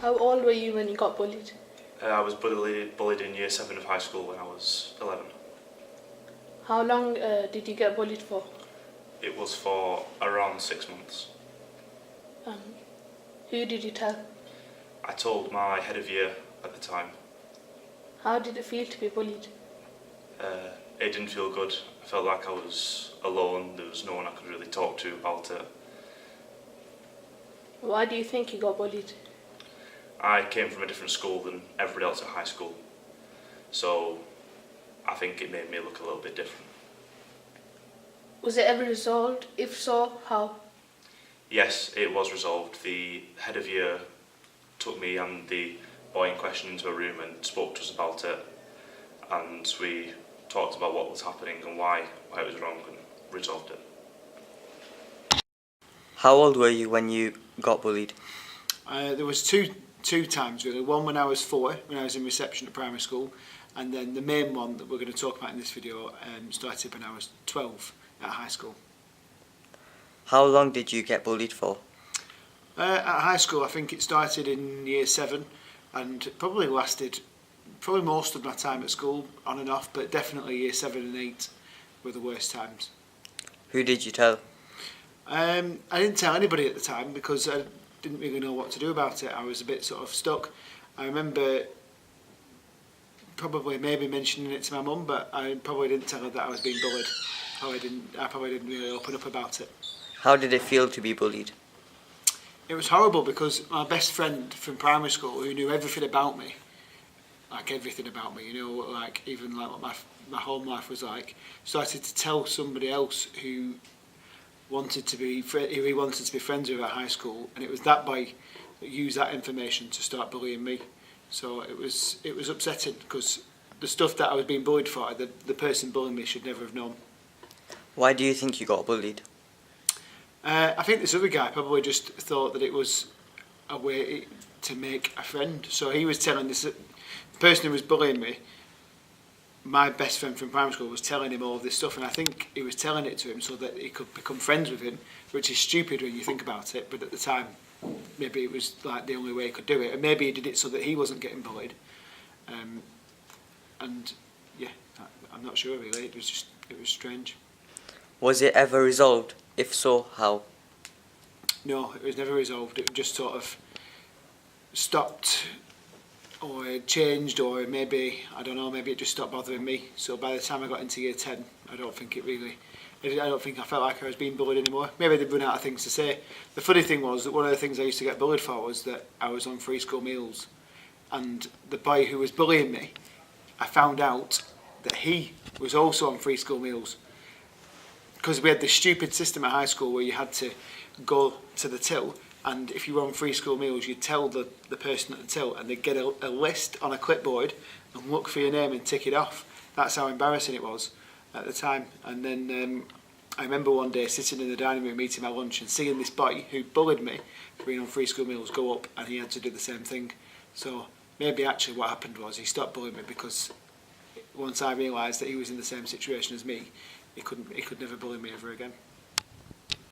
How old were you when you got bullied? I was bullied in year 7 of high school when I was 11. How long did you get bullied for? It was for around 6 months. Who did you tell? I told my head of year at the time. How did it feel to be bullied? It didn't feel good. I felt like I was alone. There was no one I could really talk to about it. Why do you think you got bullied? I came from a different school than everybody else at high school, so I think it made me look a little bit different. Was it ever resolved? If so, how? Yes, it was resolved. The head of year took me and the boy in question into a room and spoke to us about it, and we talked about what was happening and why it was wrong, and resolved it. How old were you when you got bullied? There was two times really. One when I was 4, when I was in reception at primary school, and then the main one that we're going to talk about in this video started when I was 12 at high school. How long did you get bullied for? At high school, I think it started in year 7 and probably lasted most of my time at school, on and off, but definitely year 7 and 8 were the worst times. Who did you tell? I didn't tell anybody at the time because I didn't really know what to do about it. I was a bit sort of stuck. I remember probably maybe mentioning it to my mum, but I probably didn't tell her that I was being bullied. I probably didn't really open up about it. How did it feel to be bullied? It was horrible because my best friend from primary school, who knew everything about me, like even like what my home life was like, started to tell somebody else who wanted to be friends with at high school, and it was that boy that used that information to start bullying me. So it was upsetting because the stuff that I was being bullied for, the person bullying me should never have known. Why do you think you got bullied? I think this other guy probably just thought that it was a way to make a friend. So he was telling the person who was bullying me, my best friend from primary school, was telling him all of this stuff, and I think he was telling it to him so that he could become friends with him, which is stupid when you think about it, but at the time maybe it was like the only way he could do it, and maybe he did it so that he wasn't getting bullied. And yeah, I'm not sure really, it was strange. Was it ever resolved? If so, how? No, it was never resolved. It just sort of stopped or changed, or maybe, I don't know, maybe it just stopped bothering me. So by the time I got into year 10, I don't think I felt like I was being bullied anymore. Maybe they'd run out of things to say. The funny thing was that one of the things I used to get bullied for was that I was on free school meals, and the boy who was bullying me, I found out that he was also on free school meals. Because we had this stupid system at high school where you had to go to the till, and if you were on free school meals, you'd tell the person at the till, and they'd get a list on a clipboard and look for your name and tick it off. That's how embarrassing it was at the time. And then I remember one day sitting in the dining room eating my lunch and seeing this boy who bullied me for being on free school meals go up, and he had to do the same thing. So maybe actually what happened was he stopped bullying me because once I realised that he was in the same situation as me, he could never bully me ever again.